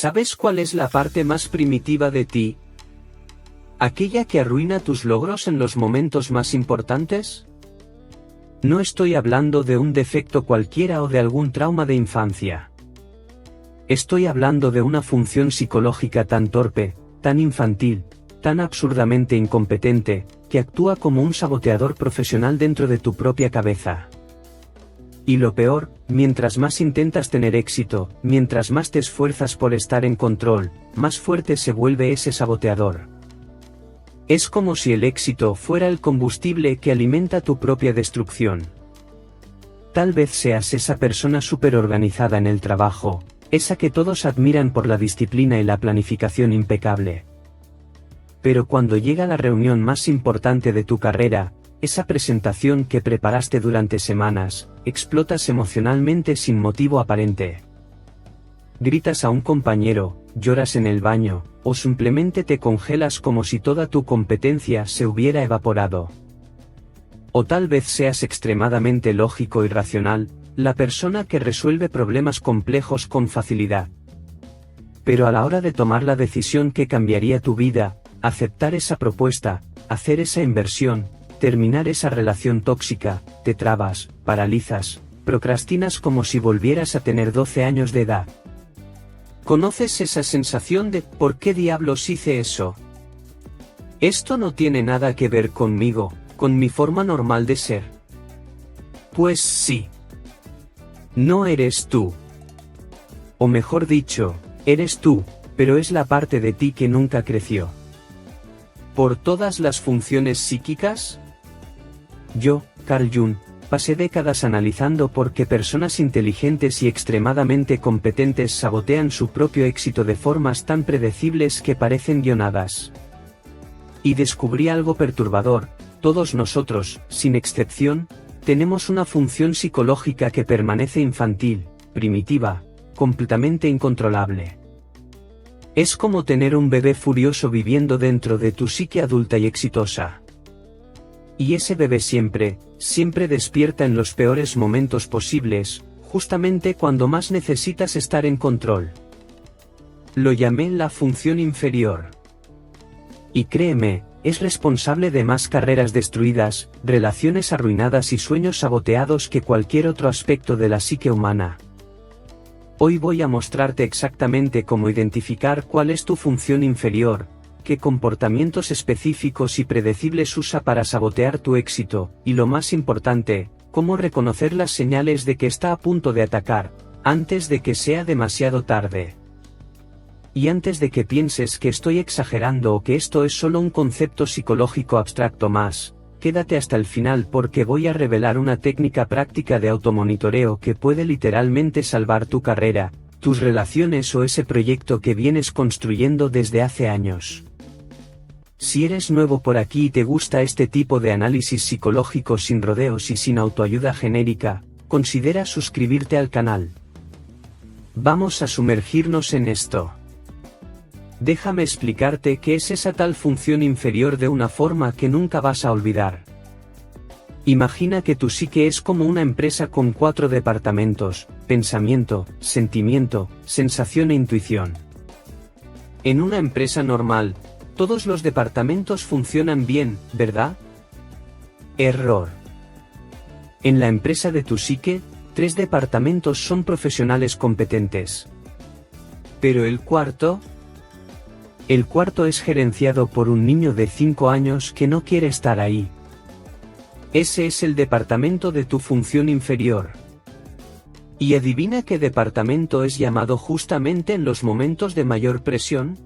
¿Sabes cuál es la parte más primitiva de ti? ¿Aquella que arruina tus logros en los momentos más importantes? No estoy hablando de un defecto cualquiera o de algún trauma de infancia. Estoy hablando de una función psicológica tan torpe, tan infantil, tan absurdamente incompetente, que actúa como un saboteador profesional dentro de tu propia cabeza. Y lo peor, mientras más intentas tener éxito, mientras más te esfuerzas por estar en control, más fuerte se vuelve ese saboteador. Es como si el éxito fuera el combustible que alimenta tu propia destrucción. Tal vez seas esa persona superorganizada en el trabajo, esa que todos admiran por la disciplina y la planificación impecable. Pero cuando llega la reunión más importante de tu carrera, esa presentación que preparaste durante semanas, explotas emocionalmente sin motivo aparente. Gritas a un compañero, lloras en el baño, o simplemente te congelas como si toda tu competencia se hubiera evaporado. O tal vez seas extremadamente lógico y racional, la persona que resuelve problemas complejos con facilidad. Pero a la hora de tomar la decisión que cambiaría tu vida, aceptar esa propuesta, hacer esa inversión, terminar esa relación tóxica, te trabas, paralizas, procrastinas como si volvieras a tener 12 años de edad. ¿Conoces esa sensación de ¿por qué diablos hice eso? Esto no tiene nada que ver conmigo, con mi forma normal de ser. Pues sí. No eres tú. O mejor dicho, eres tú, pero es la parte de ti que nunca creció. ¿Por todas las funciones psíquicas? Yo, Carl Jung, pasé décadas analizando por qué personas inteligentes y extremadamente competentes sabotean su propio éxito de formas tan predecibles que parecen guionadas. Y descubrí algo perturbador: todos nosotros, sin excepción, tenemos una función psicológica que permanece infantil, primitiva, completamente incontrolable. Es como tener un bebé furioso viviendo dentro de tu psique adulta y exitosa. Y ese bebé siempre despierta en los peores momentos posibles, justamente cuando más necesitas estar en control. Lo llamé la función inferior. Y créeme, es responsable de más carreras destruidas, relaciones arruinadas y sueños saboteados que cualquier otro aspecto de la psique humana. Hoy voy a mostrarte exactamente cómo identificar cuál es tu función inferior, qué comportamientos específicos y predecibles usa para sabotear tu éxito, y lo más importante, cómo reconocer las señales de que está a punto de atacar, antes de que sea demasiado tarde. Y antes de que pienses que estoy exagerando o que esto es solo un concepto psicológico abstracto más, quédate hasta el final porque voy a revelar una técnica práctica de automonitoreo que puede literalmente salvar tu carrera, tus relaciones o ese proyecto que vienes construyendo desde hace años. Si eres nuevo por aquí y te gusta este tipo de análisis psicológico sin rodeos y sin autoayuda genérica, considera suscribirte al canal. Vamos a sumergirnos en esto. Déjame explicarte qué es esa tal función inferior de una forma que nunca vas a olvidar. Imagina que tu psique es como una empresa con 4 departamentos: pensamiento, sentimiento, sensación e intuición. En una empresa normal, todos los departamentos funcionan bien, ¿verdad? Error. En la empresa de tu psique, 3 departamentos son profesionales competentes. ¿Pero el cuarto? El cuarto es gerenciado por un niño de 5 años que no quiere estar ahí. Ese es el departamento de tu función inferior. ¿Y adivina qué departamento es llamado justamente en los momentos de mayor presión?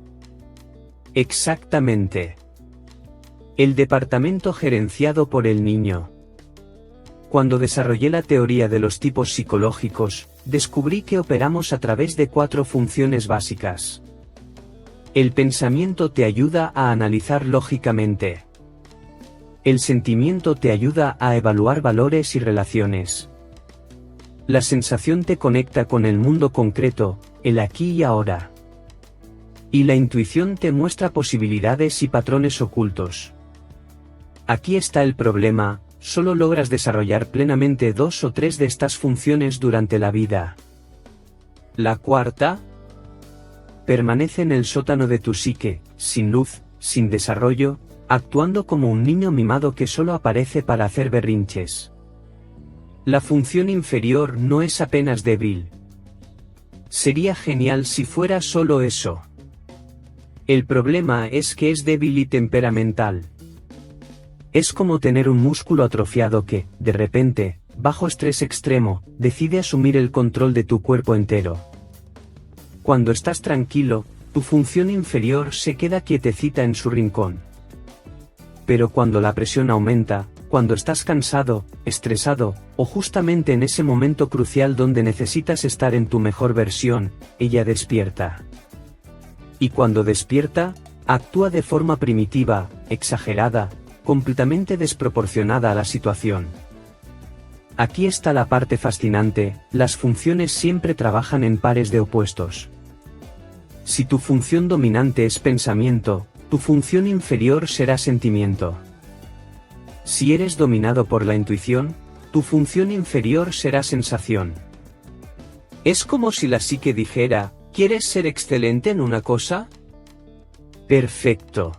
Exactamente. El departamento gerenciado por el niño. Cuando desarrollé la teoría de los tipos psicológicos, descubrí que operamos a través de 4 funciones básicas. El pensamiento te ayuda a analizar lógicamente. El sentimiento te ayuda a evaluar valores y relaciones. La sensación te conecta con el mundo concreto, el aquí y ahora. Y la intuición te muestra posibilidades y patrones ocultos. Aquí está el problema: solo logras desarrollar plenamente 2 o 3 de estas funciones durante la vida. La cuarta, permanece en el sótano de tu psique, sin luz, sin desarrollo, actuando como un niño mimado que solo aparece para hacer berrinches. La función inferior no es apenas débil. Sería genial si fuera solo eso. El problema es que es débil y temperamental. Es como tener un músculo atrofiado que, de repente, bajo estrés extremo, decide asumir el control de tu cuerpo entero. Cuando estás tranquilo, tu función inferior se queda quietecita en su rincón. Pero cuando la presión aumenta, cuando estás cansado, estresado, o justamente en ese momento crucial donde necesitas estar en tu mejor versión, ella despierta. Y cuando despierta, actúa de forma primitiva, exagerada, completamente desproporcionada a la situación. Aquí está la parte fascinante, las funciones siempre trabajan en pares de opuestos. Si tu función dominante es pensamiento, tu función inferior será sentimiento. Si eres dominado por la intuición, tu función inferior será sensación. Es como si la psique dijera, ¿quieres ser excelente en una cosa? Perfecto.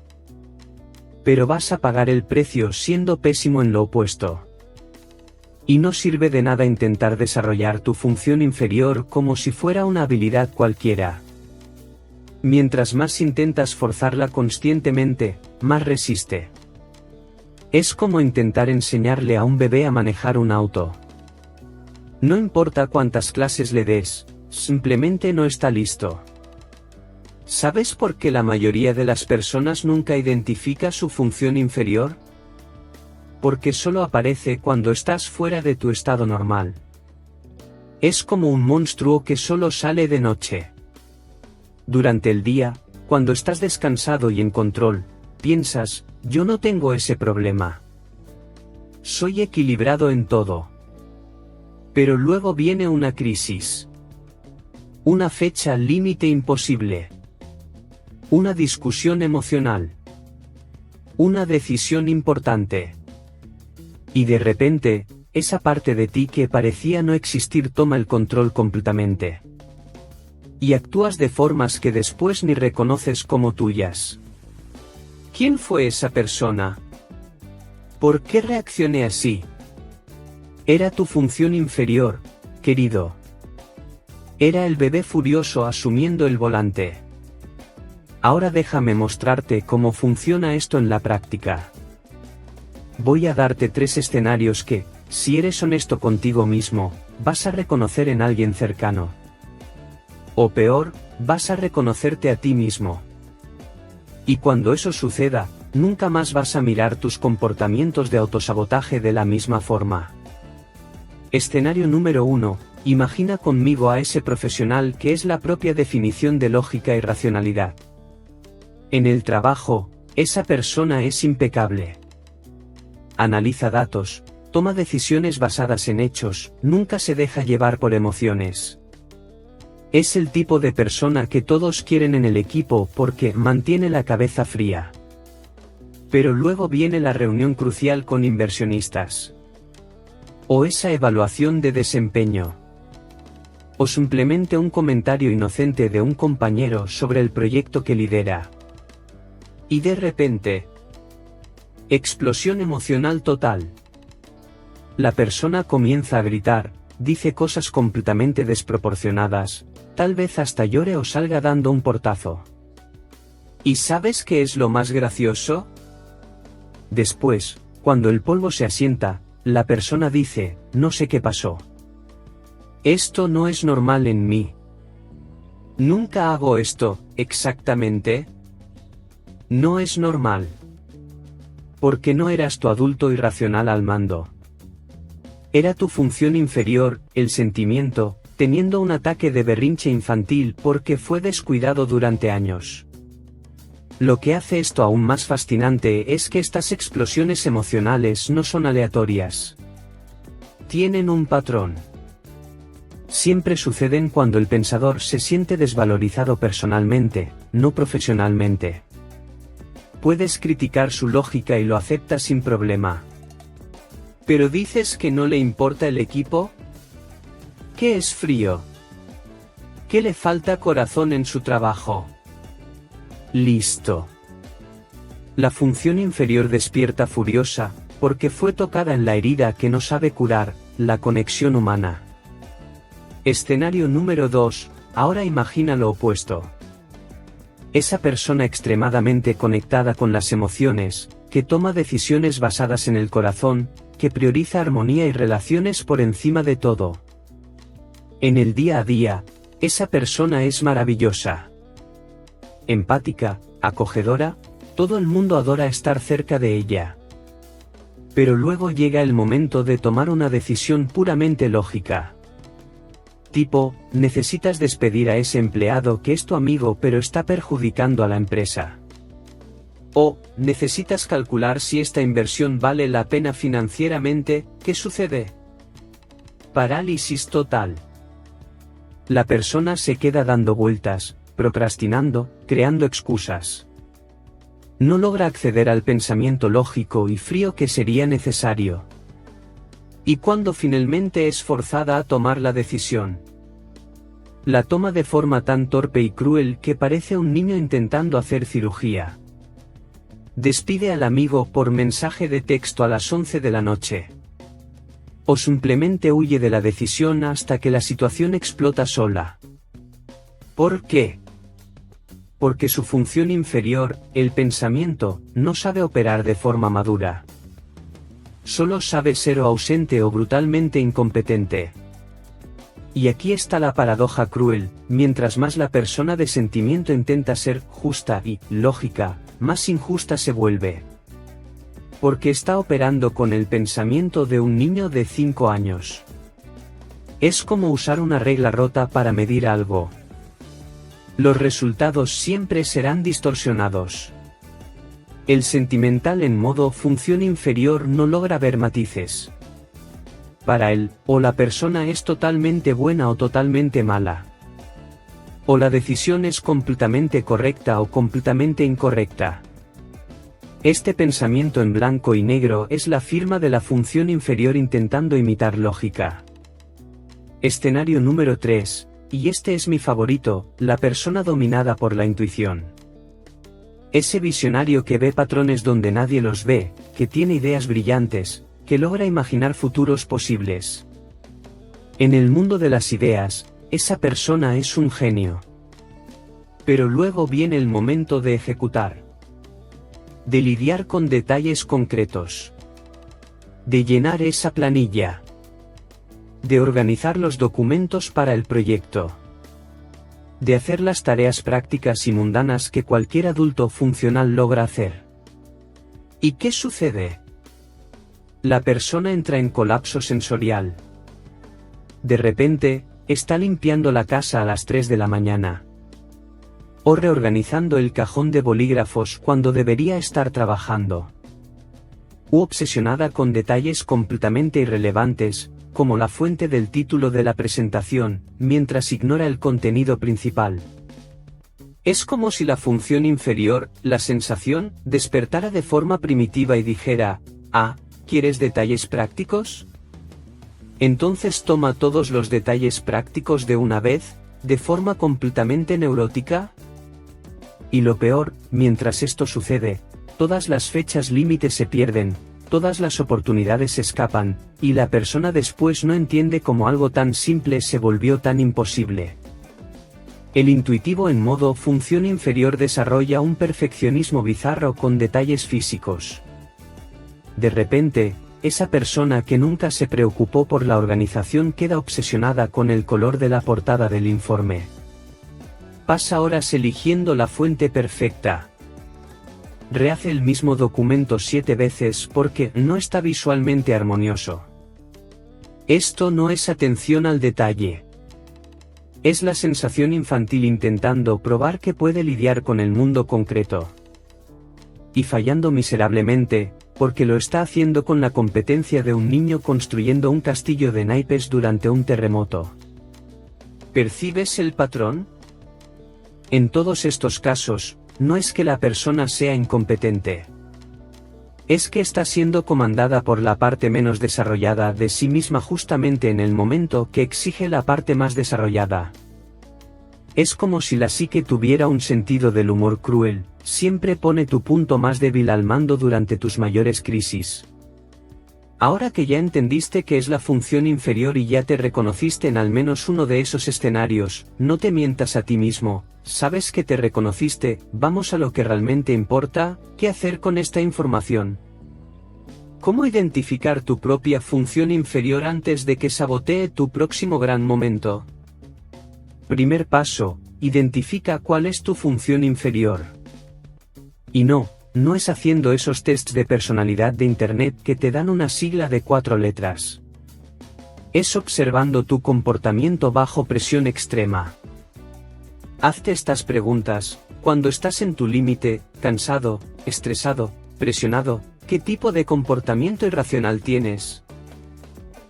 Pero vas a pagar el precio siendo pésimo en lo opuesto. Y no sirve de nada intentar desarrollar tu función inferior como si fuera una habilidad cualquiera. Mientras más intentas forzarla conscientemente, más resiste. Es como intentar enseñarle a un bebé a manejar un auto. No importa cuántas clases le des, simplemente no está listo. ¿Sabes por qué la mayoría de las personas nunca identifica su función inferior? Porque solo aparece cuando estás fuera de tu estado normal. Es como un monstruo que solo sale de noche. Durante el día, cuando estás descansado y en control, piensas, yo no tengo ese problema. Soy equilibrado en todo. Pero luego viene una crisis. Una fecha límite imposible. Una discusión emocional. Una decisión importante. Y de repente, esa parte de ti que parecía no existir toma el control completamente. Y actúas de formas que después ni reconoces como tuyas. ¿Quién fue esa persona? ¿Por qué reaccioné así? Era tu función inferior, querido. Era el bebé furioso asumiendo el volante. Ahora déjame mostrarte cómo funciona esto en la práctica. Voy a darte 3 escenarios que, si eres honesto contigo mismo, vas a reconocer en alguien cercano. O peor, vas a reconocerte a ti mismo. Y cuando eso suceda, nunca más vas a mirar tus comportamientos de autosabotaje de la misma forma. Escenario número 1, imagina conmigo a ese profesional que es la propia definición de lógica y racionalidad. En el trabajo, esa persona es impecable. Analiza datos, toma decisiones basadas en hechos, nunca se deja llevar por emociones. Es el tipo de persona que todos quieren en el equipo porque mantiene la cabeza fría. Pero luego viene la reunión crucial con inversionistas. O esa evaluación de desempeño. O simplemente un comentario inocente de un compañero sobre el proyecto que lidera. Y de repente, explosión emocional total. La persona comienza a gritar, dice cosas completamente desproporcionadas, tal vez hasta llore o salga dando un portazo. ¿Y sabes qué es lo más gracioso? Después, cuando el polvo se asienta, la persona dice, no sé qué pasó. Esto no es normal en mí. Nunca hago esto, exactamente. No es normal. Porque no eras tu adulto irracional al mando. Era tu función inferior, el sentimiento, teniendo un ataque de berrinche infantil porque fue descuidado durante años. Lo que hace esto aún más fascinante es que estas explosiones emocionales no son aleatorias. Tienen un patrón. Siempre suceden cuando el pensador se siente desvalorizado personalmente, no profesionalmente. Puedes criticar su lógica y lo acepta sin problema. ¿Pero dices que no le importa el equipo? ¿Qué es frío? ¿Qué le falta corazón en su trabajo? Listo. La función inferior despierta furiosa, porque fue tocada en la herida que no sabe curar, la conexión humana. Escenario número 2, ahora imagina lo opuesto. Esa persona extremadamente conectada con las emociones, que toma decisiones basadas en el corazón, que prioriza armonía y relaciones por encima de todo. En el día a día, esa persona es maravillosa. Empática, acogedora, todo el mundo adora estar cerca de ella. Pero luego llega el momento de tomar una decisión puramente lógica. Tipo, necesitas despedir a ese empleado que es tu amigo pero está perjudicando a la empresa. O, necesitas calcular si esta inversión vale la pena financieramente. ¿Qué sucede? Parálisis total. La persona se queda dando vueltas, procrastinando, creando excusas. No logra acceder al pensamiento lógico y frío que sería necesario. Y cuando finalmente es forzada a tomar la decisión, la toma de forma tan torpe y cruel que parece un niño intentando hacer cirugía. Despide al amigo por mensaje de texto a las 11 de la noche. O simplemente huye de la decisión hasta que la situación explota sola. ¿Por qué? Porque su función inferior, el pensamiento, no sabe operar de forma madura. Solo sabe ser o ausente o brutalmente incompetente. Y aquí está la paradoja cruel: mientras más la persona de sentimiento intenta ser justa y lógica, más injusta se vuelve. Porque está operando con el pensamiento de un niño de 5 años. Es como usar una regla rota para medir algo. Los resultados siempre serán distorsionados. El sentimental en modo función inferior no logra ver matices. Para él, o la persona es totalmente buena o totalmente mala. O la decisión es completamente correcta o completamente incorrecta. Este pensamiento en blanco y negro es la firma de la función inferior intentando imitar lógica. Escenario número 3, y este es mi favorito: la persona dominada por la intuición. Ese visionario que ve patrones donde nadie los ve, que tiene ideas brillantes, que logra imaginar futuros posibles. En el mundo de las ideas, esa persona es un genio. Pero luego viene el momento de ejecutar. De lidiar con detalles concretos. De llenar esa planilla. De organizar los documentos para el proyecto. De hacer las tareas prácticas y mundanas que cualquier adulto funcional logra hacer. ¿Y qué sucede? La persona entra en colapso sensorial. De repente, está limpiando la casa a las 3 de la mañana. O reorganizando el cajón de bolígrafos cuando debería estar trabajando. U obsesionada con detalles completamente irrelevantes, como la fuente del título de la presentación, mientras ignora el contenido principal. Es como si la función inferior, la sensación, despertara de forma primitiva y dijera: «Ah, ¿quieres detalles prácticos? Entonces toma todos los detalles prácticos de una vez, de forma completamente neurótica». Y lo peor, mientras esto sucede, todas las fechas límite se pierden, todas las oportunidades se escapan, y la persona después no entiende cómo algo tan simple se volvió tan imposible. El intuitivo en modo función inferior desarrolla un perfeccionismo bizarro con detalles físicos. De repente, esa persona que nunca se preocupó por la organización queda obsesionada con el color de la portada del informe. Pasa horas eligiendo la fuente perfecta. Rehace el mismo documento 7 veces porque no está visualmente armonioso. Esto no es atención al detalle. Es la sensación infantil intentando probar que puede lidiar con el mundo concreto. Y fallando miserablemente, porque lo está haciendo con la competencia de un niño construyendo un castillo de naipes durante un terremoto. ¿Percibes el patrón? En todos estos casos, no es que la persona sea incompetente. Es que está siendo comandada por la parte menos desarrollada de sí misma justamente en el momento que exige la parte más desarrollada. Es como si la psique tuviera un sentido del humor cruel, siempre pone tu punto más débil al mando durante tus mayores crisis. Ahora que ya entendiste qué es la función inferior y ya te reconociste en al menos uno de esos escenarios, no te mientas a ti mismo, sabes que te reconociste, vamos a lo que realmente importa, ¿qué hacer con esta información? ¿Cómo identificar tu propia función inferior antes de que sabotee tu próximo gran momento? Primer paso, identifica cuál es tu función inferior. Y no es haciendo esos tests de personalidad de internet que te dan una sigla de 4 letras. Es observando tu comportamiento bajo presión extrema. Hazte estas preguntas: cuando estás en tu límite, cansado, estresado, presionado, ¿qué tipo de comportamiento irracional tienes?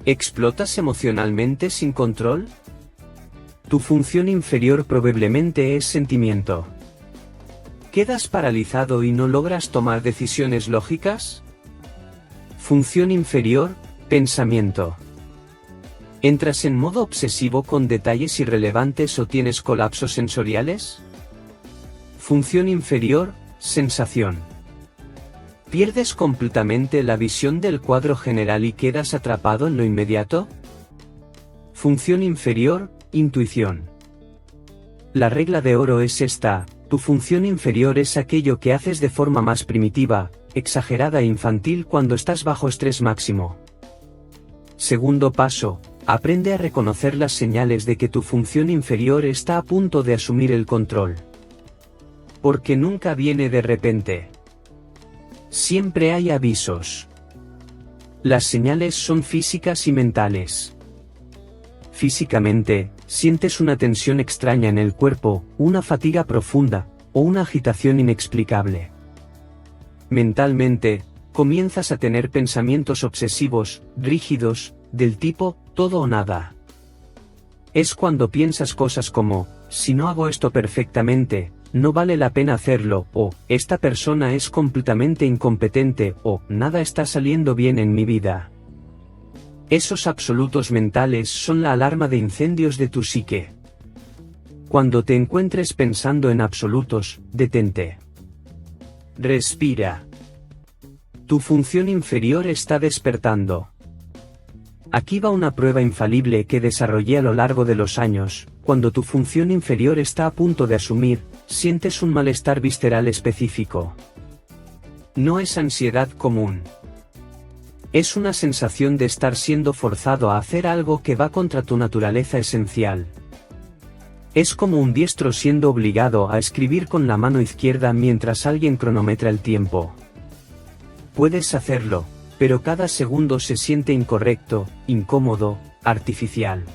¿Explotas emocionalmente sin control? Tu función inferior probablemente es sentimiento. ¿Quedas paralizado y no logras tomar decisiones lógicas? Función inferior, pensamiento. ¿Entras en modo obsesivo con detalles irrelevantes o tienes colapsos sensoriales? Función inferior, sensación. ¿Pierdes completamente la visión del cuadro general y quedas atrapado en lo inmediato? Función inferior, intuición. La regla de oro es esta: tu función inferior es aquello que haces de forma más primitiva, exagerada e infantil cuando estás bajo estrés máximo. Segundo paso, aprende a reconocer las señales de que tu función inferior está a punto de asumir el control. Porque nunca viene de repente. Siempre hay avisos. Las señales son físicas y mentales. Físicamente, sientes una tensión extraña en el cuerpo, una fatiga profunda, o una agitación inexplicable. Mentalmente, comienzas a tener pensamientos obsesivos, rígidos, del tipo, todo o nada. Es cuando piensas cosas como, si no hago esto perfectamente, no vale la pena hacerlo, o, esta persona es completamente incompetente, o, nada está saliendo bien en mi vida. Esos absolutos mentales son la alarma de incendios de tu psique. Cuando te encuentres pensando en absolutos, detente. Respira. Tu función inferior está despertando. Aquí va una prueba infalible que desarrollé a lo largo de los años. Cuando tu función inferior está a punto de asumir, sientes un malestar visceral específico. No es ansiedad común. Es una sensación de estar siendo forzado a hacer algo que va contra tu naturaleza esencial. Es como un diestro siendo obligado a escribir con la mano izquierda mientras alguien cronometra el tiempo. Puedes hacerlo, pero cada segundo se siente incorrecto, incómodo, artificial.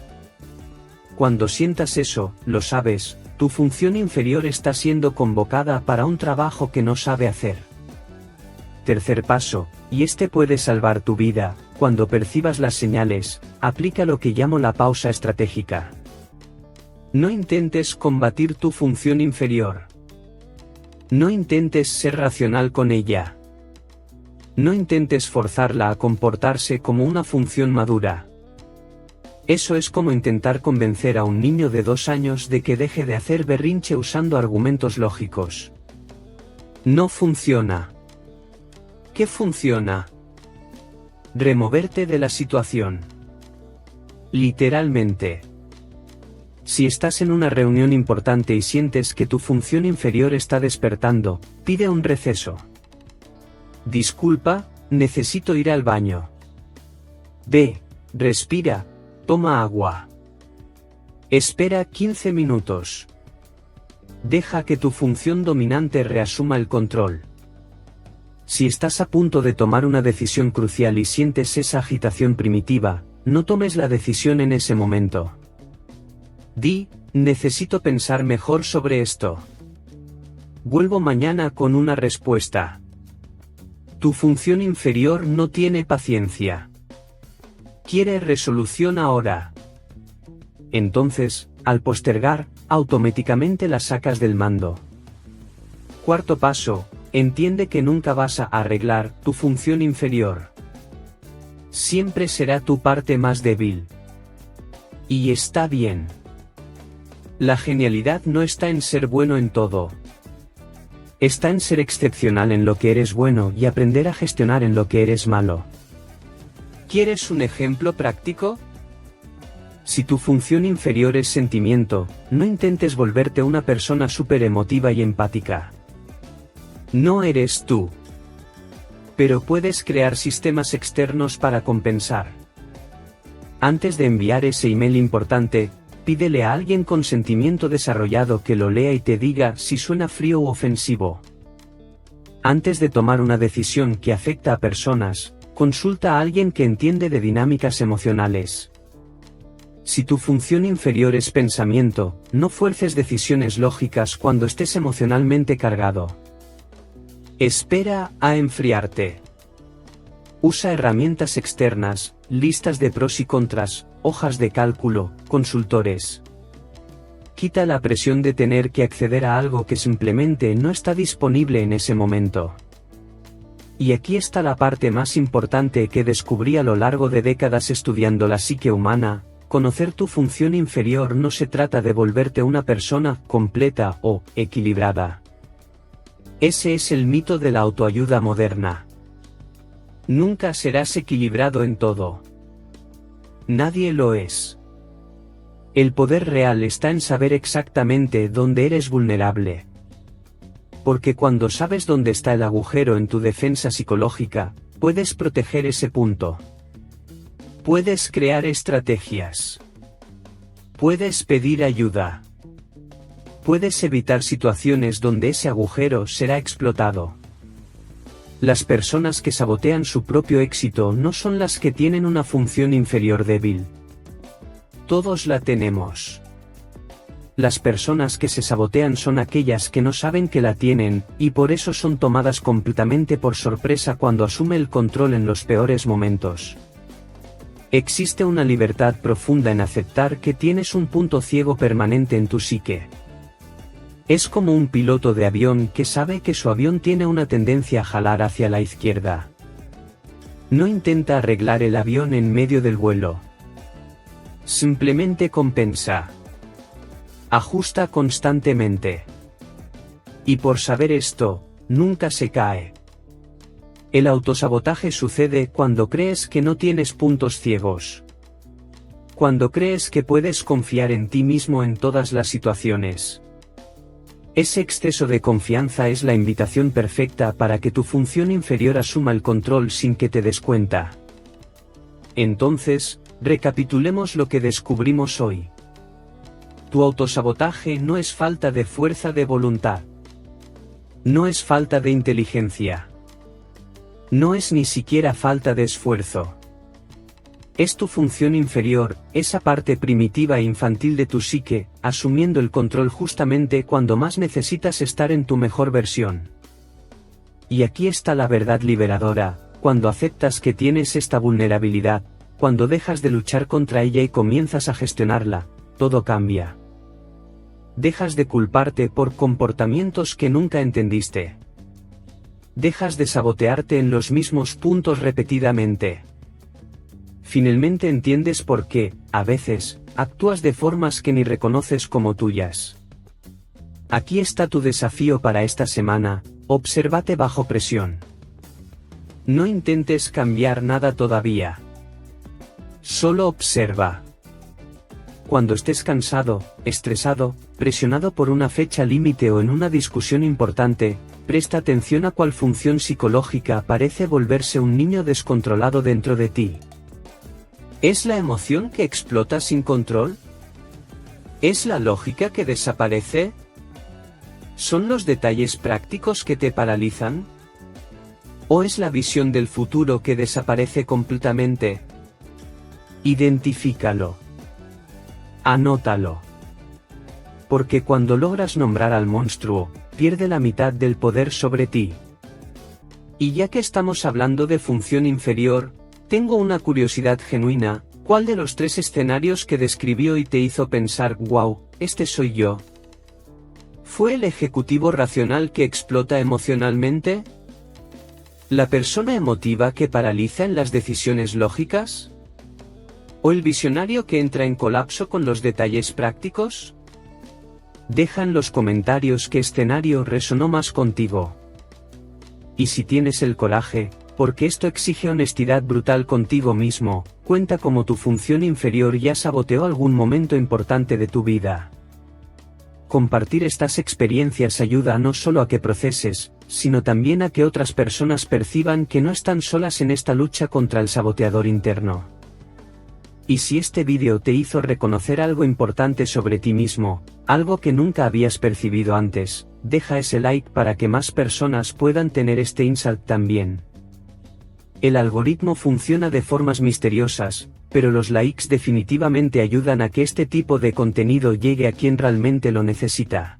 Cuando sientas eso, lo sabes, tu función inferior está siendo convocada para un trabajo que no sabe hacer. Tercer paso, y este puede salvar tu vida: cuando percibas las señales, aplica lo que llamo la pausa estratégica. No intentes combatir tu función inferior. No intentes ser racional con ella. No intentes forzarla a comportarse como una función madura. Eso es como intentar convencer a un niño de 2 años de que deje de hacer berrinche usando argumentos lógicos. No funciona. ¿Qué funciona? Removerte de la situación. Literalmente. Si estás en una reunión importante y sientes que tu función inferior está despertando, pide un receso. Disculpa, necesito ir al baño. Ve, respira, toma agua. Espera 15 minutos. Deja que tu función dominante reasuma el control. Si estás a punto de tomar una decisión crucial y sientes esa agitación primitiva, no tomes la decisión en ese momento. Di, necesito pensar mejor sobre esto. Vuelvo mañana con una respuesta. Tu función inferior no tiene paciencia. Quiere resolución ahora. Entonces, al postergar, automáticamente la sacas del mando. Cuarto paso, entiende que nunca vas a arreglar tu función inferior. Siempre será tu parte más débil. Y está bien. La genialidad no está en ser bueno en todo. Está en ser excepcional en lo que eres bueno y aprender a gestionar en lo que eres malo. ¿Quieres un ejemplo práctico? Si tu función inferior es sentimiento, no intentes volverte una persona súper emotiva y empática. No eres tú. Pero puedes crear sistemas externos para compensar. Antes de enviar ese email importante, pídele a alguien con sentimiento desarrollado que lo lea y te diga si suena frío u ofensivo. Antes de tomar una decisión que afecta a personas, consulta a alguien que entiende de dinámicas emocionales. Si tu función inferior es pensamiento, no fuerces decisiones lógicas cuando estés emocionalmente cargado. Espera a enfriarte. Usa herramientas externas, listas de pros y contras, hojas de cálculo, consultores. Quita la presión de tener que acceder a algo que simplemente no está disponible en ese momento. Y aquí está la parte más importante que descubrí a lo largo de décadas estudiando la psique humana: conocer tu función inferior no se trata de volverte una persona completa o equilibrada. Ese es el mito de la autoayuda moderna. Nunca serás equilibrado en todo. Nadie lo es. El poder real está en saber exactamente dónde eres vulnerable. Porque cuando sabes dónde está el agujero en tu defensa psicológica, puedes proteger ese punto. Puedes crear estrategias. Puedes pedir ayuda. Puedes evitar situaciones donde ese agujero será explotado. Las personas que sabotean su propio éxito no son las que tienen una función inferior débil. Todos la tenemos. Las personas que se sabotean son aquellas que no saben que la tienen, y por eso son tomadas completamente por sorpresa cuando asume el control en los peores momentos. Existe una libertad profunda en aceptar que tienes un punto ciego permanente en tu psique. Es como un piloto de avión que sabe que su avión tiene una tendencia a jalar hacia la izquierda. No intenta arreglar el avión en medio del vuelo. Simplemente compensa. Ajusta constantemente. Y por saber esto, nunca se cae. El autosabotaje sucede cuando crees que no tienes puntos ciegos. Cuando crees que puedes confiar en ti mismo en todas las situaciones. Ese exceso de confianza es la invitación perfecta para que tu función inferior asuma el control sin que te des cuenta. Entonces, recapitulemos lo que descubrimos hoy. Tu autosabotaje no es falta de fuerza de voluntad. No es falta de inteligencia. No es ni siquiera falta de esfuerzo. Es tu función inferior, esa parte primitiva e infantil de tu psique, asumiendo el control justamente cuando más necesitas estar en tu mejor versión. Y aquí está la verdad liberadora: cuando aceptas que tienes esta vulnerabilidad, cuando dejas de luchar contra ella y comienzas a gestionarla, todo cambia. Dejas de culparte por comportamientos que nunca entendiste. Dejas de sabotearte en los mismos puntos repetidamente. Finalmente entiendes por qué, a veces, actúas de formas que ni reconoces como tuyas. Aquí está tu desafío para esta semana: obsérvate bajo presión. No intentes cambiar nada todavía. Solo observa. Cuando estés cansado, estresado, presionado por una fecha límite o en una discusión importante, presta atención a cuál función psicológica parece volverse un niño descontrolado dentro de ti. ¿Es la emoción que explota sin control? ¿Es la lógica que desaparece? ¿Son los detalles prácticos que te paralizan? ¿O es la visión del futuro que desaparece completamente? Identifícalo. Anótalo. Porque cuando logras nombrar al monstruo, pierde la mitad del poder sobre ti. Y ya que estamos hablando de función inferior, tengo una curiosidad genuina: ¿cuál de los 3 escenarios que describió y te hizo pensar «wow, este soy yo»? ¿Fue el ejecutivo racional que explota emocionalmente? ¿La persona emotiva que paraliza en las decisiones lógicas? ¿O el visionario que entra en colapso con los detalles prácticos? Deja en los comentarios qué escenario resonó más contigo. Y si tienes el coraje, porque esto exige honestidad brutal contigo mismo, cuenta cómo tu función inferior ya saboteó algún momento importante de tu vida. Compartir estas experiencias ayuda no solo a que proceses, sino también a que otras personas perciban que no están solas en esta lucha contra el saboteador interno. Y si este vídeo te hizo reconocer algo importante sobre ti mismo, algo que nunca habías percibido antes, deja ese like para que más personas puedan tener este insight también. El algoritmo funciona de formas misteriosas, pero los likes definitivamente ayudan a que este tipo de contenido llegue a quien realmente lo necesita.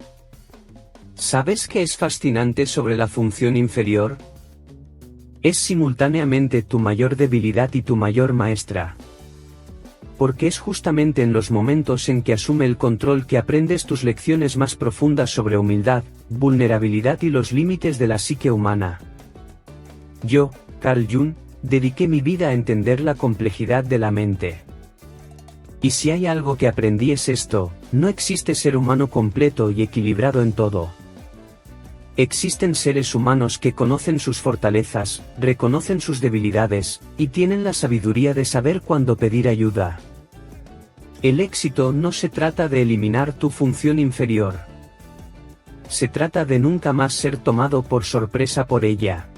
¿Sabes qué es fascinante sobre la función inferior? Es simultáneamente tu mayor debilidad y tu mayor maestra. Porque es justamente en los momentos en que asume el control que aprendes tus lecciones más profundas sobre humildad, vulnerabilidad y los límites de la psique humana. Yo, Carl Jung, dediqué mi vida a entender la complejidad de la mente. Y si hay algo que aprendí es esto: no existe ser humano completo y equilibrado en todo. Existen seres humanos que conocen sus fortalezas, reconocen sus debilidades, y tienen la sabiduría de saber cuándo pedir ayuda. El éxito no se trata de eliminar tu función inferior. Se trata de nunca más ser tomado por sorpresa por ella.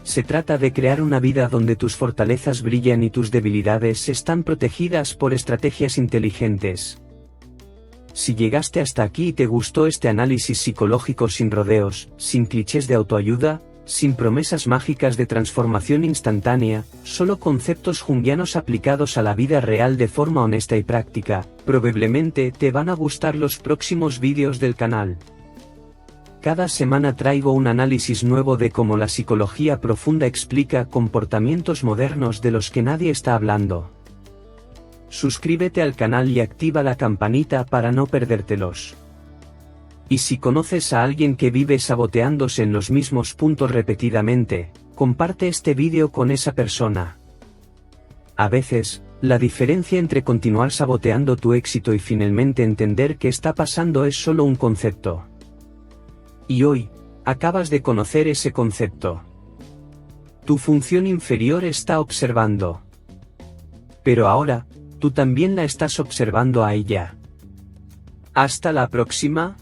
Se trata de crear una vida donde tus fortalezas brillan y tus debilidades están protegidas por estrategias inteligentes. Si llegaste hasta aquí y te gustó este análisis psicológico sin rodeos, sin clichés de autoayuda, sin promesas mágicas de transformación instantánea, solo conceptos junguianos aplicados a la vida real de forma honesta y práctica, probablemente te van a gustar los próximos vídeos del canal. Cada semana traigo un análisis nuevo de cómo la psicología profunda explica comportamientos modernos de los que nadie está hablando. Suscríbete al canal y activa la campanita para no perdértelos. Y si conoces a alguien que vive saboteándose en los mismos puntos repetidamente, comparte este vídeo con esa persona. A veces, la diferencia entre continuar saboteando tu éxito y finalmente entender qué está pasando es solo un concepto. Y hoy, acabas de conocer ese concepto. Tu función inferior está observando. Pero ahora, tú también la estás observando a ella. Hasta la próxima.